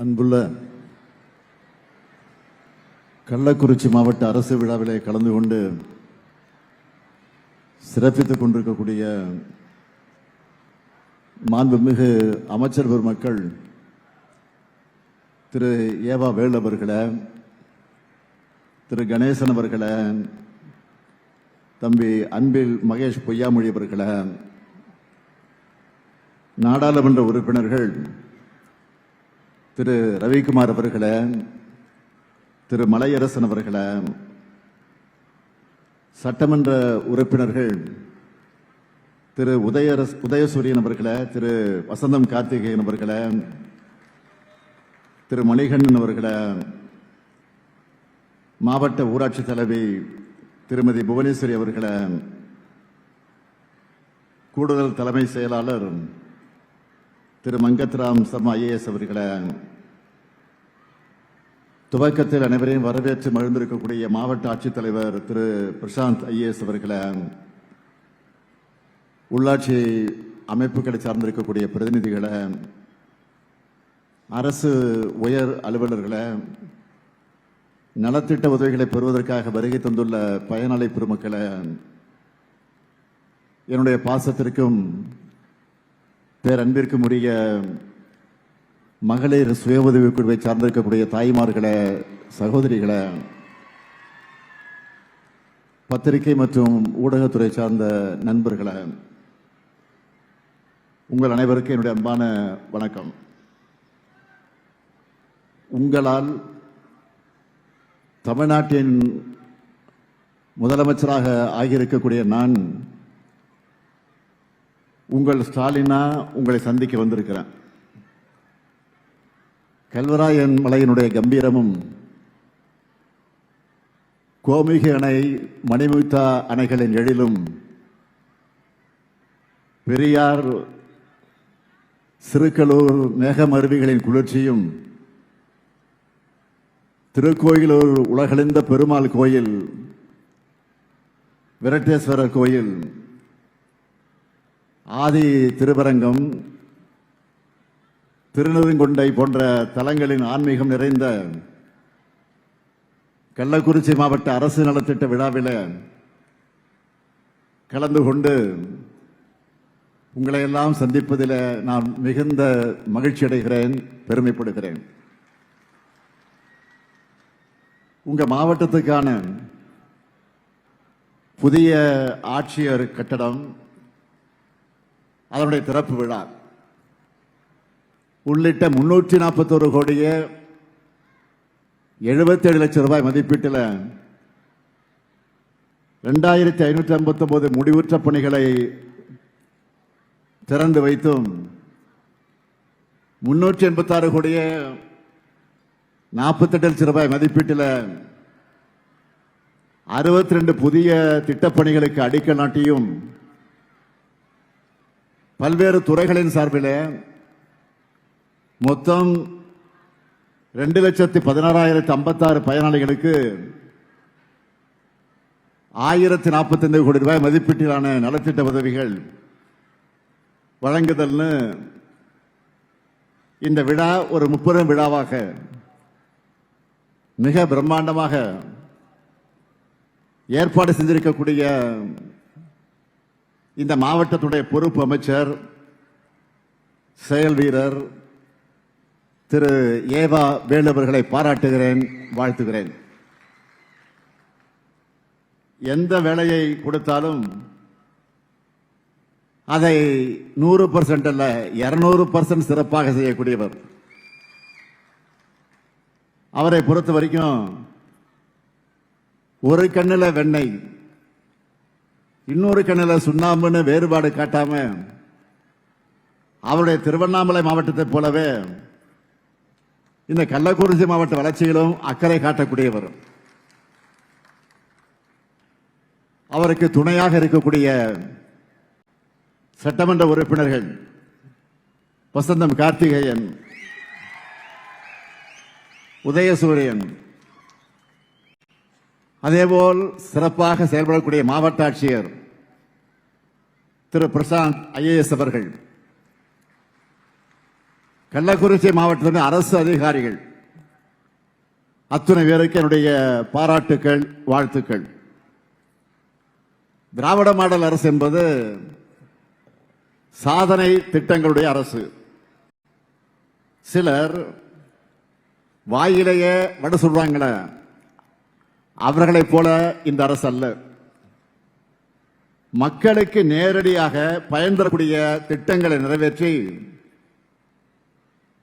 அன்புள்ள கள்ளக்குறிச்சி மாவட்ட அரசு விழாவிலே கலந்து கொண்டு சிறப்பித்துக் கொண்டிருக்கக்கூடிய மாண்புமிகு அமைச்சர் பெருமக்கள் திரு ஏவா வேல் அவர்களே, திரு கணேசன் அவர்களே, தம்பி அன்பில் மகேஷ் பொய்யாமொழி அவர்களே, நாடாளுமன்ற உறுப்பினர்கள் திரு ரவிக்குமார் அவர்களே, திரு மலையரசன் அவர்களே, சட்டமன்ற உறுப்பினர்கள் திரு உதயசூரியன் அவர்களே, திரு வசந்தம் கார்த்திகேயன் அவர்களே, திரு மணிகண்டன் அவர்களே, மாவட்ட ஊராட்சி தலைவி திருமதி புவனேஸ்வரி அவர்களே, கூடுதல் தலைமை செயலாளர் திரு மங்கத்ராம் சர்மா IAS அவர்களே, துவக்கத்தில் அனைவரையும் வரவேற்று மகிழ்ந்திருக்கக்கூடிய மாவட்ட ஆட்சித்தலைவர் திரு பிரசாந்த் IAS அவர்களே, உள்ளாட்சி அமைப்புகளை சார்ந்திருக்கக்கூடிய பிரதிநிதிகளை, அரசு உயர் அலுவலர்களை, நலத்திட்ட உதவிகளை பெறுவதற்காக வருகை தந்துள்ள பயனாளி பெருமக்களை, என்னுடைய பாசத்திற்கும் பேரன்பிற்கும் உரிய மகளிர் சுய உதவி குழுவை சார்ந்திருக்கக்கூடிய தாய்மார்களே, சகோதரிகளை, பத்திரிகை மற்றும் ஊடகத்துறை சார்ந்த நண்பர்களை, உங்கள் அனைவருக்கும் என்னுடைய அன்பான வணக்கம். உங்களால் தமிழ்நாட்டின் முதலமைச்சராக ஆகியிருக்கக்கூடிய நான் உங்கள் ஸ்டாலினா உங்களை சந்திக்க வந்திருக்கிறேன். கல்வராயன் மலையினுடைய கம்பீரமும், கோமிகை அணை, மணிமுக்தா அணைகளின் எழிலும், பெரியார் சிறுகளூர் மேகமருவிகளின் குளிர்ச்சியும், திருக்கோயிலூர் உலகளந்த பெருமாள் கோயில், விரட்டேஸ்வரர் கோயில், ஆதி திருவரங்கம், திருநெடுங்கொண்டை போன்ற தலங்களின் ஆன்மீகம் நிறைந்த கள்ளக்குறிச்சி மாவட்ட அரசு நலத்திட்ட விழாவில் கலந்து கொண்டு உங்களை எல்லாம் சந்திப்பதில் நான் மிகுந்த மகிழ்ச்சி அடைகிறேன், பெருமைப்படுகிறேன். உங்க மாவட்டத்துக்கான புதிய ஆட்சியர் கட்டடம், அதனுடைய திறப்பு விழா உள்ளிட்ட 341 கோடியே 77 லட்சம் ரூபாய் மதிப்பீட்டில் 2559 முடிவுற்ற பணிகளை திறந்து வைத்தும் 386 கோடியே 48 லட்சம் ரூபாய் மதிப்பீட்டில் 62 புதிய திட்டப்பணிகளுக்கு அடிக்கல் நாட்டியும் பல்வேறு துறைகளின் சார்பில் மொத்தம் 2,16,056 பயனாளிகளுக்கு 1045 கோடி ரூபாய் மதிப்பீட்டிலான நலத்திட்ட உதவிகள் வழங்குதல்னு இந்த விழா ஒரு முப்பெரும் விழாவாக மிக பிரம்மாண்டமாக ஏற்பாடு செஞ்சிருக்கக்கூடிய இந்த மாவட்டத்துடைய பொறுப்பு அமைச்சர், செயல் வீரர் திரு ஏவா வேல் அவர்களை பாராட்டுகிறேன், வாழ்த்துகிறேன். எந்த வேலையை கொடுத்தாலும் அதை 100% அல்ல 200% சிறப்பாக செய்யக்கூடியவர். அவரை பொறுத்த வரைக்கும் ஒரு கண்ணில் வெண்ணெய், இன்னொரு கண்ணில் சுண்ணாம்புன்னு வேறுபாடு காட்டாம அவருடைய திருவண்ணாமலை மாவட்டத்தை போலவே இந்த கள்ளக்குறிச்சி மாவட்ட வளர்ச்சியிலும் அக்கறை காட்டக்கூடியவர். அவருக்கு துணையாக இருக்கக்கூடிய சட்டமன்ற உறுப்பினர்கள் வசந்தம் கார்த்திகேயன், உதயசூரியன், அதேபோல் சிறப்பாக செயல்படக்கூடிய மாவட்ட ஆட்சியர் திரு பிரசாந்த் IAS அவர்கள், கள்ளக்குறிச்சி மாவட்டத்தின் அரசு அதிகாரிகள் அத்துணை பேருக்கு என்னுடைய பாராட்டுக்கள், வாழ்த்துக்கள். திராவிட மாடல் அரசு என்பது சாதனை திட்டங்களுடைய அரசு. சிலர் வாயிலேயே வட சொல்றாங்களே, அவர்களைப் போல இந்த அரசு அல்ல. மக்களுக்கு நேரடியாக பயன் தரக்கூடிய திட்டங்களை நிறைவேற்றி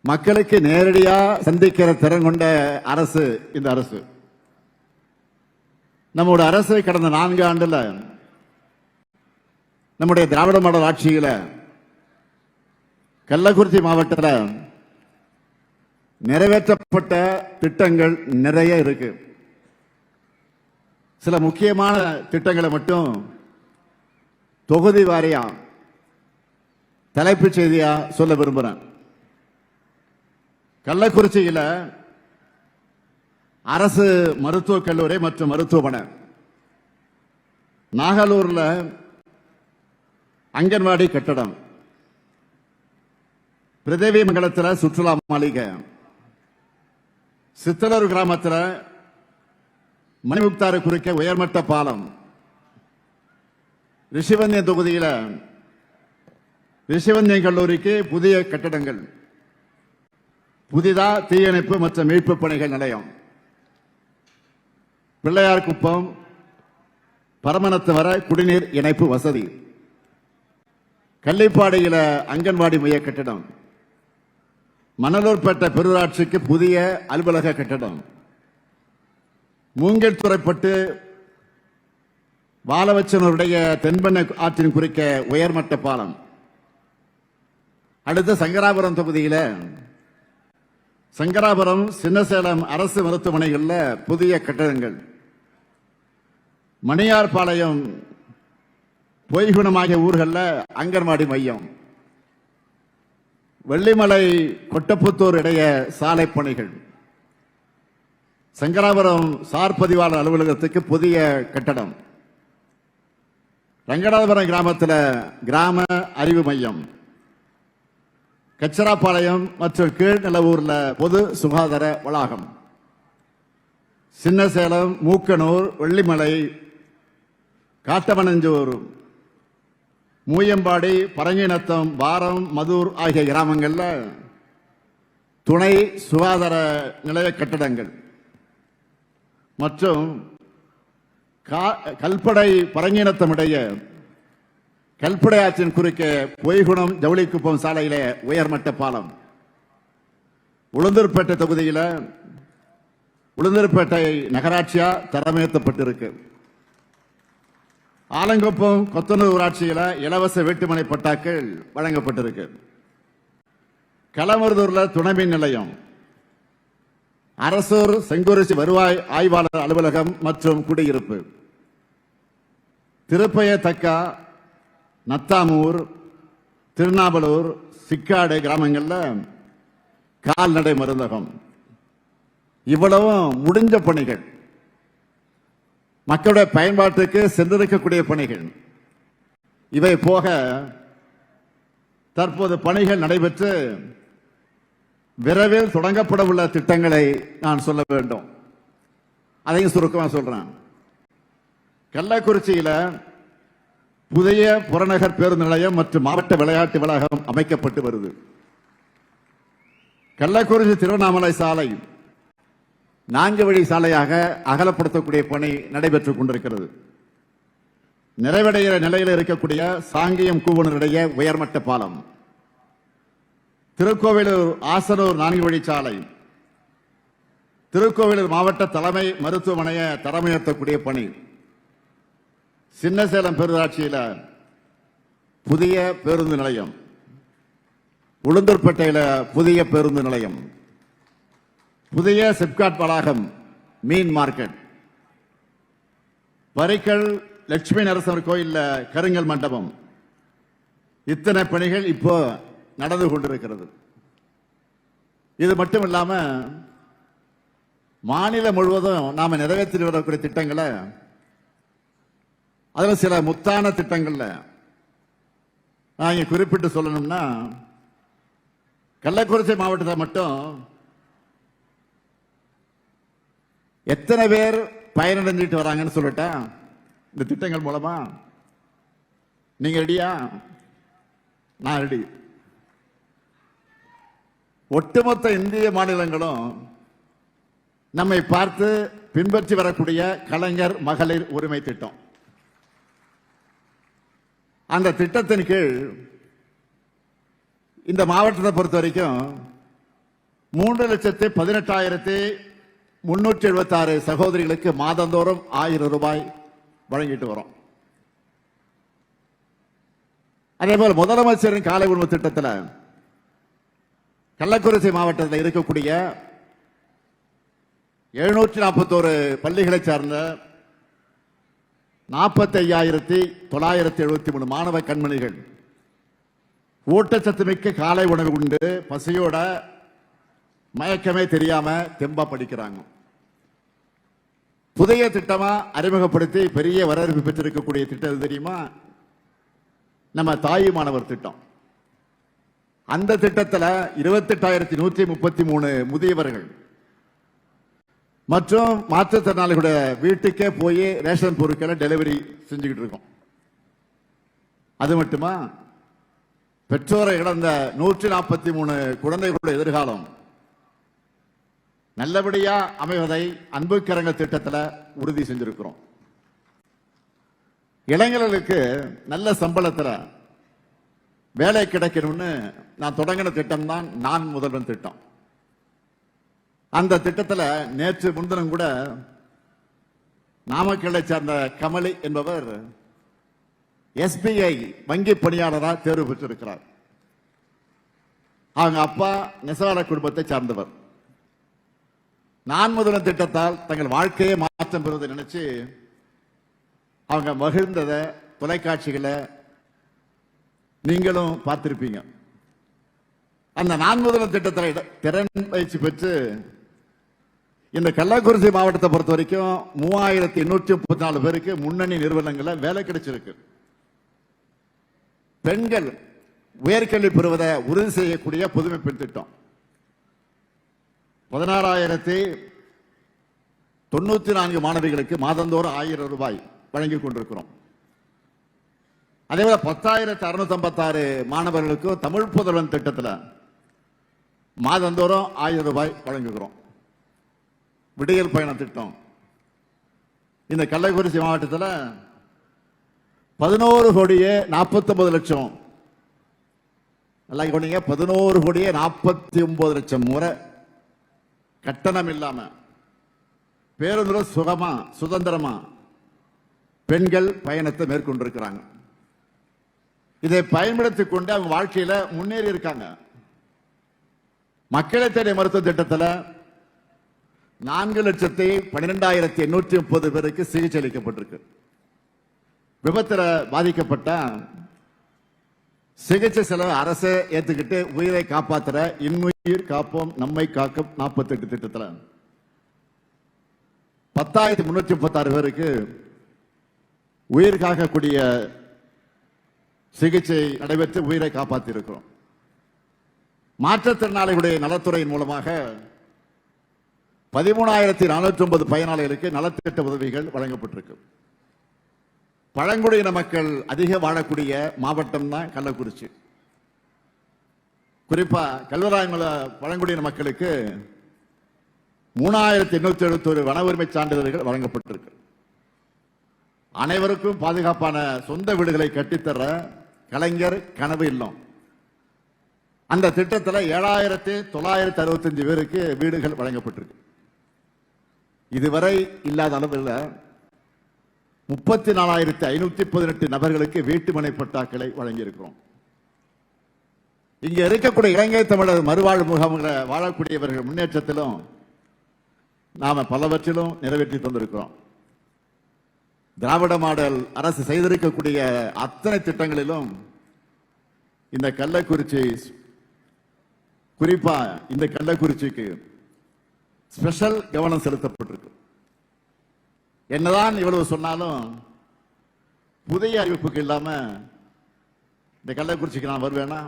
மக்களுக்கு நேரடியாக சந்திக்கிற திறன் கொண்ட அரசு இந்த அரசு. நம்முடைய அரசு கடந்த 4 ஆண்டுல நம்முடைய திராவிட மாடல் ஆட்சியில கள்ளக்குறிச்சி மாவட்டத்தில் நிறைவேற்றப்பட்ட திட்டங்கள் நிறைய இருக்கு. சில முக்கியமான திட்டங்களை மட்டும் தொகுதி வாரியா தலைப்புச் செய்தியா சொல்ல விரும்புறேன். கள்ளக்குறிச்சியில அரசு மருத்துவக் கல்லூரி மற்றும் மருத்துவமனை, நாகலூர்ல அங்கன்வாடி கட்டடம், பிரதேவி மங்கலத்தில் சுற்றுலா மாளிகை, சித்தலூர் கிராமத்தில் மணிமுக்தாறு குறுக்க உயர்மட்ட பாலம், ரிஷிவந்தியம் தொகுதியில் ரிஷிவந்தியம் கல்லூரிக்கு புதிய கட்டடங்கள், புதிதா தீயணைப்பு மற்றும் மீட்பு பணிகள் நிலையம், பிள்ளையார் குப்பம் பரமனத்து வர குடிநீர் இணைப்பு வசதி, கள்ளிப்பாடியில் அங்கன்வாடி மைய கட்டடம், மணலூர்பேட்டை பெருராட்சிக்கு புதிய அலுவலக கட்டடம், மூங்கில் துறைப்பட்டு வாழவச்சனருடைய தென்பெண்ணை ஆற்றின் குறுக்க உயர்மட்ட பாலம், அடுத்து சங்கராபுரம் தொகுதியில் சங்கராபுரம் சின்னசேலம் அரசு மருத்துவமனைகளில் புதிய கட்டடங்கள், மணியார்பாளையம் பொய்குணம் ஆகிய ஊர்களில் அங்கன்வாடி மையம், வெள்ளிமலை கொட்டப்புத்தூர் இடையே சாலை பணிகள், சங்கராபுரம் சார் பதிவாளர் அலுவலகத்துக்கு புதிய கட்டடம், ரங்கநாதபுரம் கிராமத்தில் கிராம அறிவு மையம், கச்சராப்பாளையம் மற்றும் கீழ்நிலவூர்ல பொது சுகாதார வளாகம், சின்னசேலம் மூக்கனூர் வெள்ளிமலை காட்டமணஞ்சூர் மூயம்பாடி பரங்கிநத்தம் வாரம் மதூர் ஆகிய கிராமங்களில் துணை சுகாதார நிலைய கட்டடங்கள் மற்றும் கல்படை பரங்கிநத்தம் இடையே கல்படை ஆற்றின் குறுக்கே பொய்குணம் ஜவுளிக்குப்பம் சாலையில உயர்மட்ட பாலம், உளுந்தூர்பேட்டை தொகுதியில் உளுந்தூர்பேட்டை நகராட்சியா தரமேற்றப்பட்டிருக்கு. ஆலங்குப்பம் கொத்தனூர் ஊராட்சியில் இலவச வீட்டுமனை பட்டாக்கள் வழங்கப்பட்டிருக்கு. களமருதூர்ல துணைமின் நிலையம், அரசூர் செங்குறிச்சி வருவாய் ஆய்வாளர் அலுவலகம் மற்றும் குடியிருப்பு, திருப்பயத்தக்கா நத்தாமூர் திருநாவலூர் சிக்காடு கிராமங்களில் கால்நடை மருந்தகம். இவ்வளவும் முடிஞ்ச பணிகள், மக்களுடைய பயன்பாட்டுக்கு சென்றிருக்கக்கூடிய பணிகள். இவை போக தற்போது பணிகள் நடைபெற்று விரைவில் தொடங்கப்பட உள்ள திட்டங்களை நான் சொல்ல வேண்டும். அதையும் சுருக்கமாக சொல்றேன். கள்ளக்குறிச்சியில புதிய புறநகர் பேருந்து நிலையம் மற்றும் மாவட்ட விளையாட்டு வளாகம் அமைக்கப்பட்டு வருது. கள்ளக்குறிச்சி திருவண்ணாமலை சாலை 4 வழி சாலையாக அகலப்படுத்தக்கூடிய பணி நடைபெற்றுக் கொண்டிருக்கிறது. நிறைவடைகிற நிலையில் இருக்கக்கூடிய சாங்கியம் கூவனருடைய உயர்மட்ட பாலம், திருக்கோவிலூர் ஆசனூர் 4 வழி சாலை, திருக்கோவிலூர் மாவட்ட தலைமை மருத்துவமனையை தரமுயர்த்தக்கூடிய பணி, சின்னசேலம் பேரூராட்சியில் புதிய பேருந்து நிலையம், உளுந்தூர்பேட்டையில் புதிய பேருந்து நிலையம், புதிய சிப்காட் வளாகம், மீன் மார்க்கெட், பரிக்கல் லட்சுமி நரசிம்மர் கோயில் கருங்கல் மண்டபம். இத்தனை பணிகள் இப்போ நடந்து கொண்டிருக்கிறது. இது மட்டும் இல்லாம மாநிலம் முழுவதும் நாம நிறைவேற்றி வரக்கூடிய திட்டங்களை, அதில் சில முத்தான திட்டங்கள்ல நான் இங்க குறிப்பிட்டு சொல்லணும்னா, கள்ளக்குறிச்சி மாவட்டத்தை மட்டும் எத்தனை பேர் பயனடைஞ்சிட்டு வராங்கன்னு சொல்லட்டா இந்த திட்டங்கள் மூலமா? நீங்க ரெடியா? நான் ரெடி. ஒட்டுமொத்த இந்திய மாநிலங்களும் நம்மை பார்த்து பின்பற்றி வரக்கூடிய கலைஞர் மகளிர் உரிமை திட்டம். அந்த திட்டத்தின் கீழ் இந்த மாவட்டத்தை பொறுத்த வரைக்கும் 3,18,376 சகோதரிகளுக்கு மாதந்தோறும் 1000 ரூபாய் வழங்கிட்டு வரோம். அதே போல முதலமைச்சரின் காலை உணவு திட்டத்தில் கள்ளக்குறிச்சி மாவட்டத்தில் இருக்கக்கூடிய 741 பள்ளிகளை சார்ந்த 45,973 மாணவ கண்மணிகள் ஊட்டச்சத்து மிக்க காலை உணவு உண்டு பசியோட மயக்கமே தெரியாம தெம்பா படிக்கிறாங்க. புதிய திட்டமா அறிமுகப்படுத்தி பெரிய வரவேற்பு பெற்றிருக்கக்கூடிய திட்டம் தெரியுமா? நம்ம தாய் மாணவர் திட்டம். அந்த திட்டத்தில் 28,133 முதியவர்கள் மற்றும் மாற்றுத்திறனாளிகளுடைய வீட்டுக்கே போய் ரேஷன் பொருட்களை டெலிவரி செஞ்சுக்கிட்டு இருக்கோம். அது மட்டுமா, பெற்றோரை இழந்த 143 குழந்தைகளுடைய எதிர்காலம் நல்லபடியா அமைவதை அன்புக்கரங்க திட்டத்தில் உறுதி செஞ்சிருக்கிறோம். இளைஞர்களுக்கு நல்ல சம்பளத்தில் வேலை கிடைக்கணும்னு நான் தொடங்கின திட்டம் தான் நான் முதல்வன் திட்டம். அந்த திட்டத்தில் நேற்று முன்தினம் கூட நாமக்கல்லை சார்ந்த கமலி என்பவர் SBI வங்கி பணியாளராக தேர்வு பெற்றிருக்கிறார். அவங்க அப்பா நெசவாள குடும்பத்தை சார்ந்தவர். நான் முதல்வன் திட்டத்தால் தங்கள் வாழ்க்கையை மாற்றம் பெறுவதை நினைச்சு அவங்க மகிழ்ந்ததை தொலைக்காட்சிகளை நீங்களும் பார்த்திருப்பீங்க. அந்த நான் முதல்வன் திட்டத்தில் திறன் பயிற்சி பெற்று இந்த கள்ளக்குறிச்சி மாவட்டத்தை பொறுத்த வரைக்கும் 3,834 பேருக்கு முன்னணி நிறுவனங்களில் வேலை கிடைச்சிருக்கு. பெண்கள் உயர்கல்வி பெறுவதை உறுதி செய்யக்கூடிய புதுமை பெண் திட்டம் 16,094 மாணவிகளுக்கு மாதந்தோறும் 1000 ரூபாய் வழங்கிக் கொண்டிருக்கிறோம். அதேபோல 10,656 மாணவர்களுக்கும் தமிழ் புதல்வன் திட்டத்தில் மாதந்தோறும் 1000 ரூபாய் வழங்குகிறோம். விடியல் பயண திட்டம் இந்த கள்ளக்குறிச்சி மாவட்டத்தில் 11,49,00,000 நல்லா கொண்டீங்க. 11,49,00,000 முறை கட்டணம் இல்லாம பேருந்துல சுகமா சுதந்திரமா பெண்கள் பயணத்தை மேற்கொண்டிருக்கிறாங்க. இதை பயன்படுத்திக் கொண்டு அவங்க வாழ்க்கையில முன்னேறி இருக்காங்க. மக்களை தேடிய மருத்துவ திட்டத்தில் 4,12,830 பேருக்கு சிகிச்சை அளிக்கப்பட்டிருக்கு. விபத்தில் பாதிக்கப்பட்ட சிகிச்சை செலவு அரசு ஏத்துக்கிட்டு உயிரை காப்பாற்றுற இன்னுயிர் காப்போம் நம்மை காக்கும் 48 திட்டத்தில் 10,336 பேருக்கு உயிர் காக்கக்கூடிய சிகிச்சை நடைபெற்று உயிரை காப்பாற்றி இருக்கிறோம். மாற்றுத்திறனாளிகளுடைய நலத்துறையின் மூலமாக 13,409 பயனாளிகளுக்கு நலத்திட்ட உதவிகள் வழங்கப்பட்டிருக்கு. பழங்குடியின மக்கள் அதிக வாழக்கூடிய மாவட்டம் தான் கள்ளக்குறிச்சி. குறிப்பா கல்வராயமலை பழங்குடியின மக்களுக்கு 3,871 வன உரிமை சான்றிதழ்கள் வழங்கப்பட்டிருக்கு. அனைவருக்கும் பாதுகாப்பான சொந்த வீடுகளை கட்டித்தர கலைஞர் கனவு இல்லம் அந்த திட்டத்தில் 7,965 பேருக்கு வீடுகள் வழங்கப்பட்டிருக்கு. இதுவரை இல்லாத அளவில் 34,518 நபர்களுக்கு வீட்டுமனை பட்டாக்களை வழங்கியிருக்கிறோம். இங்க இருக்கக்கூடிய இலங்கை தமிழர் மறுவாழ்வு முகாம்களை வாழக்கூடியவர்கள் முன்னேற்றத்திலும் நாம பலவற்றிலும் நிறைவேற்றி தந்திருக்கிறோம். திராவிட மாடல் அரசு செய்திருக்கக்கூடிய அத்தனை திட்டங்களிலும் இந்த கள்ளக்குறிச்சி குறிப்பா இந்த கள்ளக்குறிச்சிக்கு ஸ்பெஷல் கவனம் செலுத்தப்பட்டிருக்கு. என்னதான் இவ்வளவு சொன்னாலும் புதிய அறிவிப்புக்கு இல்லாம இந்த கள்ளக்குறிச்சிக்கு நான் வருவேனா?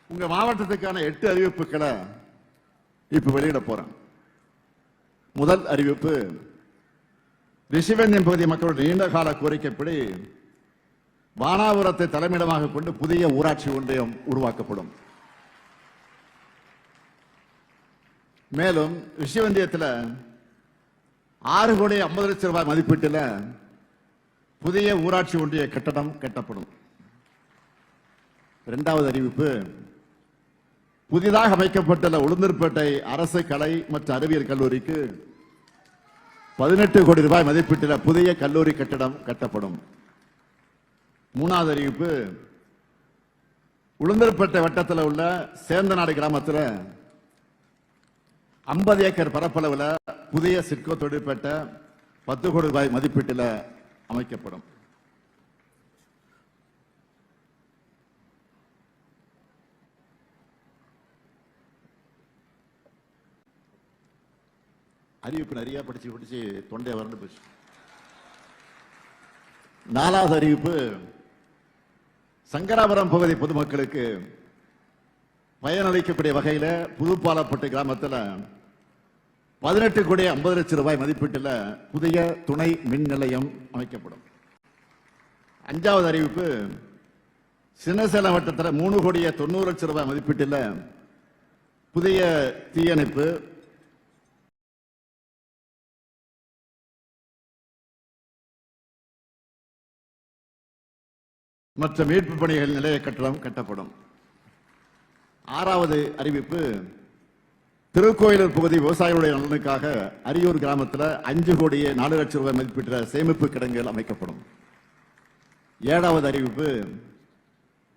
உங்க மாவட்டத்துக்கான 8 அறிவிப்புகளை இப்ப வெளியிட போறேன். முதல் அறிவிப்பு, ரிஷிவந்தியம் பகுதி மக்களுடைய நீண்டகால கோரிக்கைப்படி வானாபுரத்தை தலைமையிடமாக கொண்டு புதிய ஊராட்சி ஒன்றியம் உருவாக்கப்படும். மேலும் ரிஷிவந்தியத்தில் 6 கோடி 50 லட்சம் ரூபாய் மதிப்பீட்டில் புதிய ஊராட்சி ஒன்றிய கட்டடம் கட்டப்படும். இரண்டாவது அறிவிப்பு, புதிதாக அமைக்கப்பட்டுள்ள உளுந்தூர்பேட்டை அரசு கலை மற்றும் அறிவியல் கல்லூரிக்கு 18 கோடி ரூபாய் மதிப்பீட்டில் புதிய கல்லூரி கட்டடம் கட்டப்படும். மூணாவது அறிவிப்பு, உளுந்தூர்பேட்டை வட்டத்தில் உள்ள சேந்தநாடு கிராமத்தில் 50 ஏக்கர் பரப்பளவில் புதிய சிட்கோ தொழிற்பேட்டை 10 கோடி ரூபாய் மதிப்பீட்டில் அமைக்கப்படும். அறிவிப்பு நிறைய படிச்சு தொண்டை வறண்டு போச்சு. நாலாவது அறிவிப்பு, சங்கராபுரம் பகுதி பொதுமக்களுக்கு பயனளிக்கக்கூடிய வகையில் புதுப்பாலப்பட்டு கிராமத்தில் 18 கோடி 50 லட்சம் ரூபாய் மதிப்பீட்டில் புதிய துணை மின் நிலையம் அமைக்கப்படும். அஞ்சாவது அறிவிப்பு, சின்னசேலம் வட்டத்தில் 3 கோடி 90 லட்சம் ரூபாய் மதிப்பீட்டில் புதிய தீயணைப்பு மற்றும் மீட்பு பணிகள் நிலைய கட்டடம் கட்டப்படும். ஆறாவது அறிவிப்பு, திருக்கோயிலூர் பகுதி விவசாயிகளுடைய நலனுக்காக அரியூர் கிராமத்தில் 5 கோடி 4 லட்சம் ரூபாய் மதிப்பீட்டில் சேமிப்பு கிடங்குகள் அமைக்கப்படும். ஏழாவது அறிவிப்பு,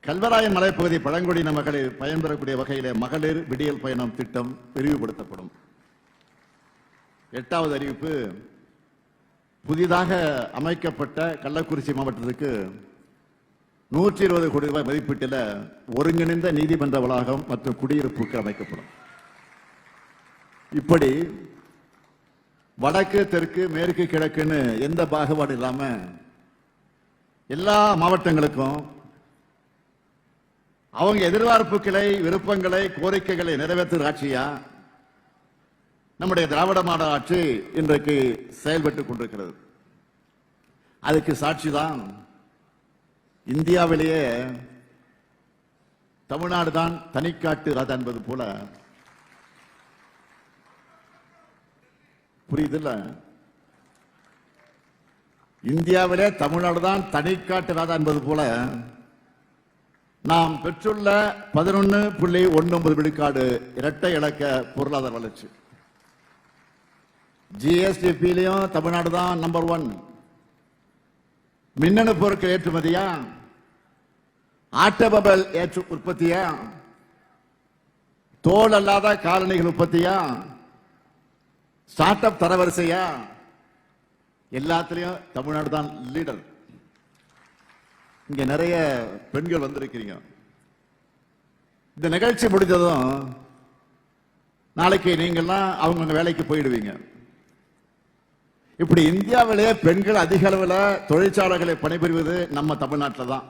கல்வராயன் மலைப்பகுதி பழங்குடியின மகளிர் பயன்பெறக்கூடிய வகையில் மகளிர் விடியல் பயணம் திட்டம் விரிவுபடுத்தப்படும். எட்டாவது அறிவிப்பு, புதிதாக அமைக்கப்பட்ட கள்ளக்குறிச்சி மாவட்டத்துக்கு 120 கோடி ரூபாய் மதிப்பீட்டில் ஒருங்கிணைந்த நீதிமன்ற வளாகம் மற்றும் குடியிருப்புக்கு அமைக்கப்படும். இப்படி வடக்கு தெற்கு மேற்கு கிழக்குன்னு எந்த பாகுபாடு இல்லாம எல்லா மாவட்டங்களுக்கும் அவங்க எதிர்பார்ப்புகளை, விருப்பங்களை, கோரிக்கைகளை நிறைவேற்றுகிற ஆட்சியா நம்முடைய திராவிட மாடல் ஆட்சி இன்றைக்கு செயல்பட்டுக் கொண்டிருக்கிறது. அதுக்கு சாட்சிதான் இந்தியாவிலேயே தமிழ்நாடு தான் தனிக்காட்டு ராஜா என்பது போல, புரியுதுல்ல, இந்தியாவிலே தமிழ்நாடு தான் தனிக்காட்டு ராஜா என்பது போல நாம் பெற்றுள்ள 11.19 விழுக்காடு இரட்டை இலக்க பொருளாதார வளர்ச்சி. ஜிஎஸ்டிபியிலையும் தமிழ்நாடு தான் நம்பர் 1. மின்னணு பொருட்கள் ஏற்றுமதியா, ஆட்டோமொபைல் உற்பத்தியா, தோல் அல்லாத காலணிகள் உற்பத்தியா, ஸ்டார்ட் அப் தரவரிசையா, எல்லாத்திலையும் தமிழ்நாடு தான் லீடர். இங்க நிறைய பெண்கள் வந்திருக்கிறீங்க. இந்த நிகழ்ச்சி முடிஞ்சதும் நாளைக்கு நீங்கள்லாம் அவங்க வேலைக்கு போயிடுவீங்க. இப்படி இந்தியாவிலேயே பெண்கள் அதிக அளவில் தொழிற்சாலைகளை பணிபுரிவது நம்ம தமிழ்நாட்டில் தான்.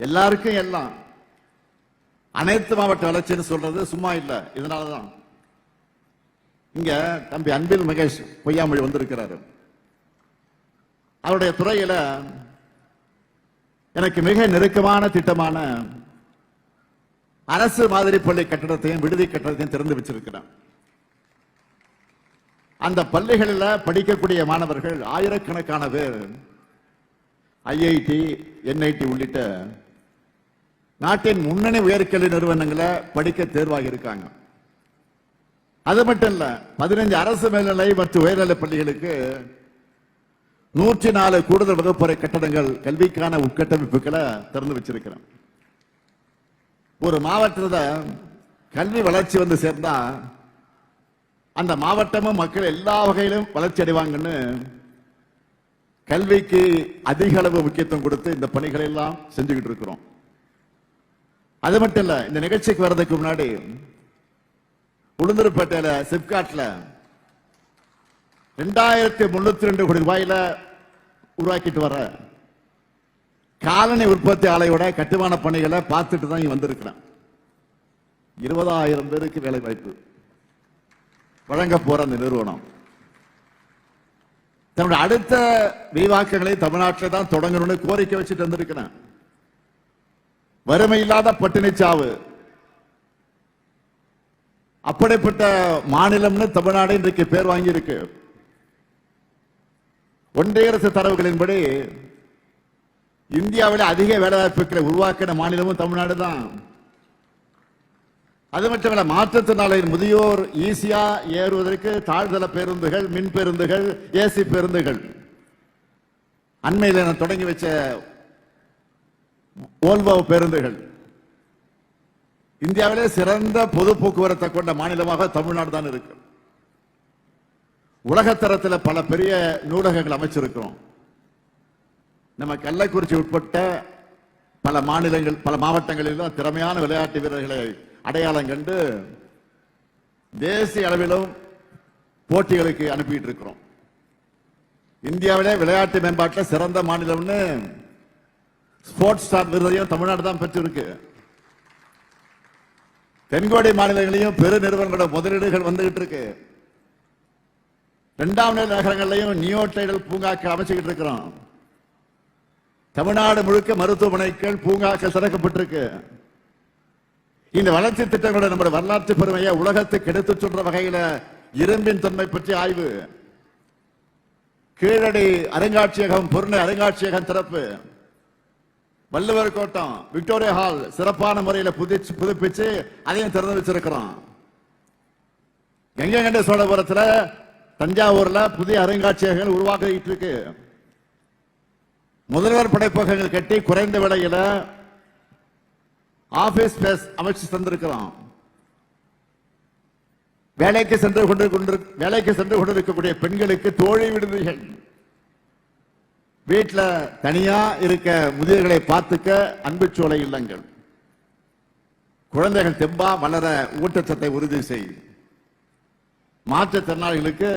எல்லாருக்கும் எல்லாம் அனைத்து மாவட்ட வளர்ச்சின்னு சொல்றது சும்மா இல்லை. இதனாலதான் இங்க தம்பி அன்பில் மகேஷ் பொய்யாமொழி வந்திருக்கிறாரு. அவருடைய துறையில எனக்கு மிக நெருக்கமான திட்டமான அரசு மாதிரி பள்ளி கட்டடத்தையும் விடுதி கட்டடத்தையும் திறந்து வச்சிருக்கிறார். அந்த பள்ளிகளில் படிக்கக்கூடிய மாணவர்கள் ஆயிரக்கணக்கான பேர் ஐஐடி, என்ஐடி உள்ளிட்ட நாட்டின் முன்னணி உயர்கல்வி நிறுவனங்களை படிக்க தேர்வாகி இருக்காங்க. அது மட்டும் இல்ல, 15 அரசு மேல்நிலை மற்றும் உயர்நிலை பள்ளிகளுக்கு 104 கூடுதல் வகுப்பறை கட்டடங்கள் கல்விக்கான உட்கட்டமைப்புகளை திறந்து வச்சிருக்கிறோம். ஒரு மாவட்டத்தில் கல்வி வளர்ச்சி வந்து சேர்ந்தா அந்த மாவட்டமும் மக்கள் எல்லா வகையிலும் வளர்ச்சி அடைவாங்கன்னு கல்விக்கு அதிக அளவு முக்கியத்துவம் கொடுத்து இந்த பணிகளை எல்லாம் செஞ்சுக்கிட்டு இருக்கிறோம். அது மட்டும் இல்ல, இந்த நிகழ்ச்சிக்கு வர்றதுக்கு முன்னாடி உளுந்தூர்பேட்டையில சிப்காட்ல 2302 கோடி ரூபாயில உருவாக்கிட்டு வர காலனி உற்பத்தி ஆலையோட கட்டுமான பணிகளை பார்த்துட்டு தான் இங்க வந்திருக்கிறேன். 20,000 பேருக்கு வேலை வாய்ப்பு வழங்க போற அந்த நிறுவனம் தன்னுடைய அடுத்த விரிவாக்கங்களை தமிழ்நாட்டில் தான் தொடங்கணும்னு கோரிக்கை வச்சுட்டு வந்திருக்கிறேன். வறுமை இல்லாத பட்டினிச்சாவு அப்படிப்பட்ட மாநிலம்னு தமிழ்நாடு இன்றைக்கு பேர் வாங்கி இருக்கு. ஒன்றிய அரசு தரவுகளின்படி இந்தியாவில் அதிக வேலைவாய்ப்புகளை உருவாக்கின மாநிலமும் தமிழ்நாடு தான். அது மட்டுமல்ல, மாற்றுத்திறனாளிகள் முதியோர் ஈஸியா ஏறுவதற்கு தாழ்தள பேருந்துகள், மின் பேருந்துகள், ஏசி பேருந்துகள், அண்மையில் நான் தொடங்கி வச்ச ஓல்வோ பேருந்துகள், இந்தியாவிலே சிறந்த பொது போக்குவரத்தை கொண்ட மாநிலமாக தமிழ்நாடு தான் இருக்கு. உலகத்தரத்தில் பல பெரிய நூலகங்கள் அமைச்சிருக்கிறோம். நம்ம கள்ளக்குறிச்சி உட்பட்ட பல மாநிலங்கள், பல மாவட்டங்களிலும் திறமையான விளையாட்டு வீரர்களை அடையாளம் கண்டு தேசிய அளவிலும் போட்டிகளுக்கு அனுப்பிட்டு இருக்கிறோம். இந்தியாவிலே விளையாட்டு மேம்பாட்டில் சிறந்த மாநிலம்னு ஸ்போர்ட்ஸ் ஸ்டார் விருதையும் தமிழ்நாடு தான் பெற்றிருக்கு. தென்கோடி மாநிலங்களையும் பெரு நிறுவனங்களோட முதலீடுகள் வந்துகிட்டு இருக்கு. 2ஆம் நிலை நகரங்களையும் நியோ டைடல் பூங்காக்கள் அமைச்சுக்கிட்டு இருக்கிறோம். தமிழ்நாடு முழுக்க மருத்துவமனைகள், பூங்காக்கள் திறக்கப்பட்டிருக்கு. இந்த வளர்ச்சி திட்டங்களோட நம்முடைய வரலாற்று பெருமையை உலகத்துக்கு எடுத்து சொல்ற வகையில இரும்பின் தன்மை பற்றி ஆய்வு, கீழடி அருங்காட்சியகம், பொருணை அருங்காட்சியகம் திறப்பு, வள்ளுவர் கோட்டம், விக்டோரியா ஹால் சிறப்பான முறையில் புதுப்பிச்சு அதையும் திறந்து வச்சிருக்கிறோம். கங்கை கொண்ட சோழபுரத்தில், தஞ்சாவூர்ல புதிய அருங்காட்சியகங்கள் உருவாக்கிட்டு இருக்கு. முதல்வர் படைப்பகங்கள் கட்டி குறைந்த விலையில ஆபீஸ் ஸ்பேஸ் அமைச்சு தந்திருக்கிறோம். வேலைக்கு சென்று கொண்டிருக்கக்கூடிய பெண்களுக்கு தோழி விடுதிகள், வீட்டில் தனியா இருக்க முதியவர்களை பார்த்துக்க அன்புச்சோலை இல்லங்கள், குழந்தைகள் தெம்பா வளர ஊட்டச்சத்தை உறுதி செய்யும். மாற்றுத்திறனாளிகளுக்கு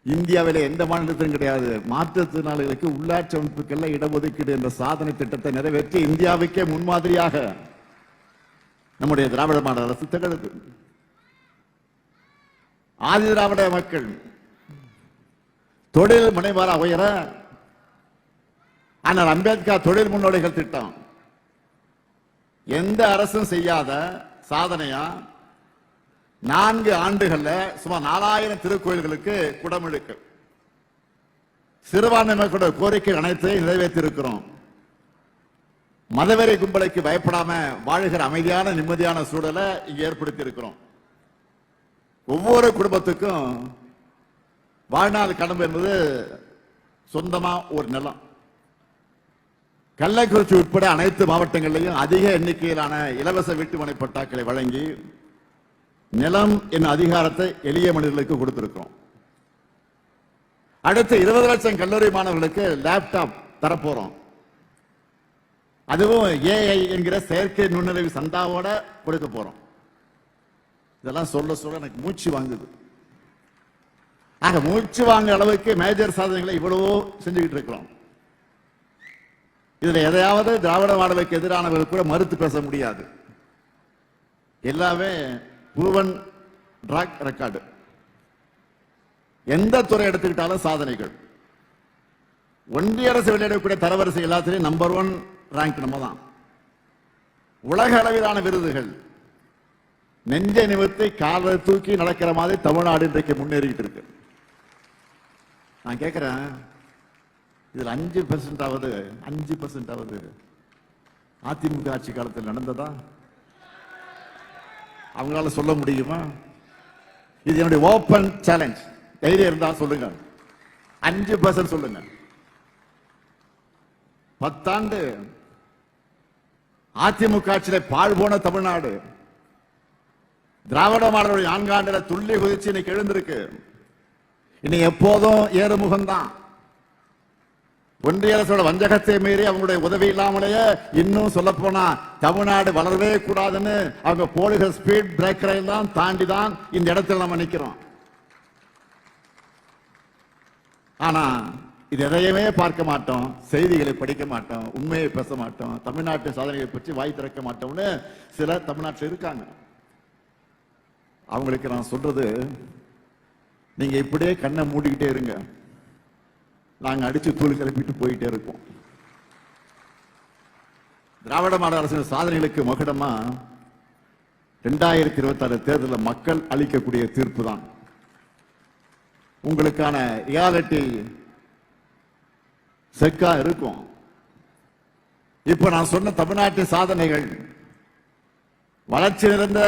இந்தியாவிலே எந்த மாநிலத்திலும் கிடையாது. மாற்றுத்திறனாளிகளுக்கு உள்ளாட்சி அமைப்புகள்ல இடஒதுக்கீடு என்ற சாதனை திட்டத்தை நிறைவேற்றி இந்தியாவுக்கே முன்மாதிரியாக நம்முடைய திராவிட மாடல் அரசு திகழுது. ஆதி திராவிட மக்கள் தொழில் முனைவராக உயர ஆனால் அம்பேத்கர் தொழில் முன்னோடிகள் திட்டம் எந்த அரசும் செய்யாத சாதனையா 4 ஆண்டுகள்ல சுமார் 4000 திருக்கோயில்களுக்கு குடமுழுக்கு, சிறுபான்மை மக்களோட கோரிக்கை அனைத்தையும் நிறைவேற்றி இருக்கிறோம். மதவெறி கும்பலுக்கு பயப்படாம வாழுகிற அமைதியான நிம்மதியான சூழலை இங்க ஏற்படுத்தி இருக்கிறோம். ஒவ்வொரு குடும்பத்துக்கும் வாழ்நாள் கடமை என்பது சொந்தமா ஒரு நிலம். கள்ளக்குறிச்சி உட்பட அனைத்து மாவட்டங்களிலும் அதிக எண்ணிக்கையிலான இலவச வீட்டுமனை பட்டாக்களை வழங்கி நிலம் என்னும் அதிகாரத்தை எளிய மனிதர்களுக்கு கொடுத்திருக்கிறோம். அடுத்து 20 லட்சம் கல்லூரி மாணவர்களுக்கு லேப்டாப் தரப்போறோம். அதுவும் ஏஐ என்கிற செயற்கை நுண்ணறிவு சந்தாவோட கொடுக்க போறோம். இதெல்லாம் சொல்ல சொல்ல எனக்கு மூச்சு வாங்குது. ஆக மூச்சு வாங்க அளவுக்கு மேஜர் சாதனைகளை இவ்வளவோ செஞ்சுக்கிட்டு இருக்கிறோம். இதுல எதையாவது திராவிட மாடலுக்கு எதிரானவர்கள் கூட மறுத்து பேச முடியாது. எல்லாமே ப்ரூவன் ட்ராக் ரெக்கார்டு. எந்த துறை எடுத்துக்கிட்டாலும் சாதனைகள். ஒன்றிய அரசு வெளியிடக்கூடிய தரவரிசை எல்லாத்திலையும் நம்பர் 1 ரேங்க் நம்ம தான். உலக அளவிலான விருதுகள் நெஞ்சை நிமிர்த்தி காலை தூக்கி நடக்கிற மாதிரி தமிழ்நாடு இன்றைக்கு முன்னேறிட்டு இருக்கு. நான் கேட்கிறேன், இதுல 5% ஆவது அதிமுக ஆட்சி காலத்தில் நடந்ததா? அவங்களால சொல்ல முடியுமா? இது என்னுடைய ஓபன் சேலஞ்ச். தைரியம் இருந்தா சொல்லுங்க, 5% சொல்லுங்க. 10 ஆண்டு அதிமுக ஆட்சியில பாழ் போன தமிழ்நாடு திராவிட மாடலுடைய 4 ஆண்டுல துள்ளி குதிச்சு இன்னைக்கு எழுந்திருக்கு. இனி எப்போதும் ஏறுமுகம்தான். ஒன்றிய அரசோட வஞ்சகத்தை மீறி அவங்களுடைய உதவி இல்லாமலேயே இன்னும் சொல்ல போனா தமிழ்நாடு வளரவே கூடாதுன்னு அவங்க போடுகிற ஸ்பீட் பிரேக்கரை எல்லாம் தாண்டி தான் இந்த இடத்துல நம்ம நிக்கிறோம். ஆனா இது எதையுமே பார்க்க மாட்டோம், செய்திகளை படிக்க மாட்டோம், உண்மையை பேச மாட்டோம், தமிழ்நாட்டு சாதனைகளை பற்றி வாய் திறக்க மாட்டோம்னு சிலர் தமிழ்நாட்டில் இருக்காங்க. அவங்களுக்கு நான் சொல்றது, நீங்க இப்படியே கண்ணை மூடிக்கிட்டே இருங்க, நாங்க அடிச்சு தூள் கிளப்பிட்டு போயிட்டே இருக்கோம். திராவிட மாடல் அரசின் சாதனைகளுக்கு மகுடமா 2026 தேர்தலில் மக்கள் அளிக்கக்கூடிய தீர்ப்பு தான் உங்களுக்கான ரியாலிட்டி செக்கா இருக்கும். இப்ப நான் சொன்ன தமிழ்நாட்டு சாதனைகள் வளர்ச்சி நிறைந்த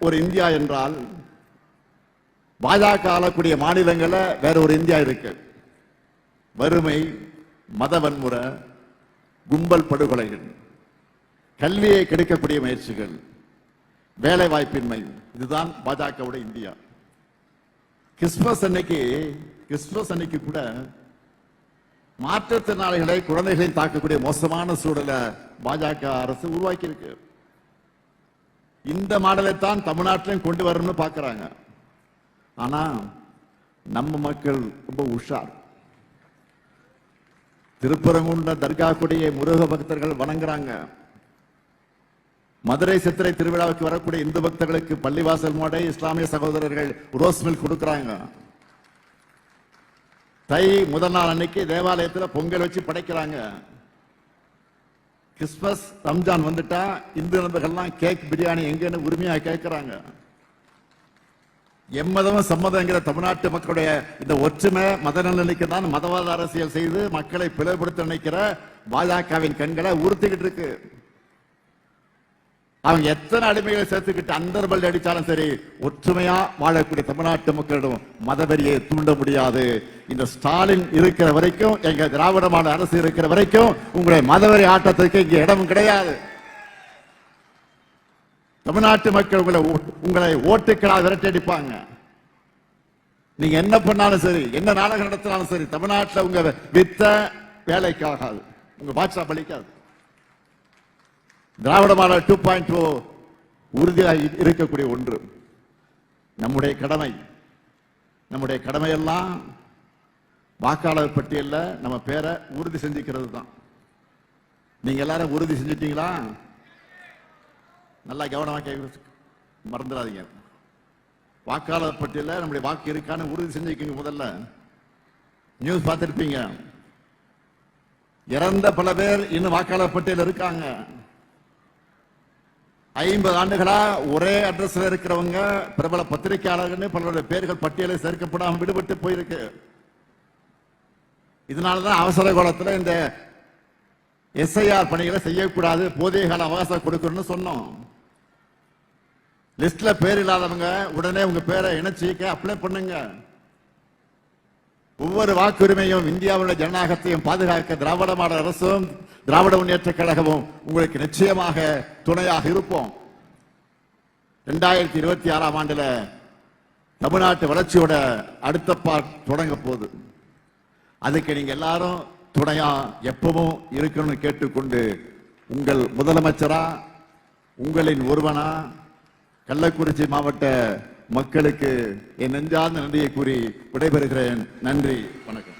ஒரு இந்தியா என்றால், பாஜக ஆளக்கூடிய மாநிலங்களில் வேற ஒரு இந்தியா இருக்கு. வறுமை, மத வன்முறை, கும்பல் படுகொலைகள், கல்வியை கெடுக்கக்கூடிய முயற்சிகள், வேலை வாய்ப்பின்மை, இதுதான் பாஜகவுடைய இந்தியா. கிறிஸ்துமஸ் அன்னைக்கு கூட மாற்றுத்திறனாளிகளை, குழந்தைகளை தாக்கக்கூடிய மோசமான சூழலை பாஜக அரசு உருவாக்கி இருக்கு. இந்த மாடலை தான் தமிழ்நாட்டிலும் கொண்டு வரணும்னு பார்க்கிறாங்க. ஆனா நம்ம மக்கள் ரொம்ப உஷார். திருப்பரங்குன்ற தர்கா கொடியை முருக பக்தர்கள் வணங்குறாங்க. மதுரை சித்திரை திருவிழாவுக்கு வரக்கூடிய இந்து பக்தர்களுக்கு பள்ளிவாசல் மோடை இஸ்லாமிய சகோதரர்கள் ரோஸ் மில்க் கொடுக்கிறாங்க. தை முதல் நாள் அன்னைக்கு தேவாலயத்தில் பொங்கல் வச்சு படைக்கிறாங்க. கிறிஸ்துமஸ், ரம்ஜான் வந்துட்டா இந்து நண்பர்கள்லாம் கேக், பிரியாணி எங்கன்னு உரிமையா கேட்கிறாங்க. எம்மதமும் சம்மதங்கிற தமிழ்நாட்டு மக்களுடைய இந்த ஒற்றுமை மத நலனுக்கு தான் மதவாத அரசியல் செய்து மக்களை பிளவுபடுத்த நினைக்கிற பாஜகவின் கண்களை உறுத்திக்கிட்டு இருக்கு. அவங்க எத்தனை அடிமைகளை சேர்த்துக்கிட்டு அந்தர்பல் அடிச்சாலும் சரி, ஒற்றுமையா வாழக்கூடிய தமிழ்நாட்டு மக்களிடம் மதவெறியை தூண்ட முடியாது. இந்த ஸ்டாலின் இருக்கிற வரைக்கும், எங்க திராவிட மாடல் அரசு இருக்கிற வரைக்கும் உங்களுடைய மதவெறி ஆட்டத்துக்கு இங்க இடம் கிடையாது. தமிழ்நாட்டு மக்கள் உங்களை ஓட்டுக்களால் விரட்டடிப்பாங்க. நீங்க என்ன பண்ணாலும் சரி, என்ன நாடகம் நடத்தினாலும் சரி, தமிழ்நாட்டில் உங்க வித்த வேலைக்கு ஆகாது, உங்க பாட்சா பலிக்காது. திராவிட மாடல் 2.0 உறுதியாக இருக்கக்கூடிய ஒன்று. நம்முடைய கடமையெல்லாம் வாக்காளர் பட்டியல்ல நம்ம பேரை உறுதி செஞ்சுக்கிறது தான். நீங்க எல்லாரும் உறுதி செஞ்சிட்டீங்களா? நல்லா கவனமாக மறந்துடாதீங்க. வாக்காளர் பட்டியல நம்முடைய வாக்கு இருக்கான்னு உறுதி செஞ்சுக்கீங்க. முதல்ல நியூஸ் பார்த்திருப்பீங்க, இறந்த பல பேர் இன்னும் வாக்காளர் பட்டியல் இருக்காங்க. 50 ஆண்டுகளா ஒரே அட்ரஸ்ல இருக்கிறவங்க, பிரபல பத்திரிகையாளர்கள் பலருடைய பேர்கள் பட்டியலில் சேர்க்கப்படாமல் விடுபட்டு போயிருக்கு. இதனாலதான் அவசர காலத்தில் இந்த எஸ்ஐஆர் பணிகளை செய்யக்கூடாது, போதிய கால அவகாசம் கொடுக்கணும்னு சொன்னோம். லிஸ்ட்ல பேர் இல்லாதவங்க உடனே உங்க பேரை இணைச்சிக்க அப்ளை பண்ணுங்க. ஒவ்வொரு வாக்குரிமையும் இந்தியாவுடைய ஜனநாயகத்தையும் பாதுகாக்க திராவிட மாடல் அரசும் திராவிட முன்னேற்ற கழகமும் உங்களுக்கு நிச்சயமாக துணையாக இருப்போம். 2026 ஆண்டுல தமிழ்நாட்டு வளர்ச்சியோட அடுத்த பார்ட் தொடங்க போகுது. அதுக்கு நீங்க எல்லாரும் துணையா எப்பவும் இருக்கணும்னு கேட்டுக்கொண்டு, உங்கள் முதலமைச்சரா, உங்களின் ஒருவனா, கள்ளக்குறிச்சி மாவட்ட மக்களுக்கு என் நெஞ்சார்ந்த நன்றியை கூறி விடைபெறுகிறேன். நன்றி, வணக்கம்.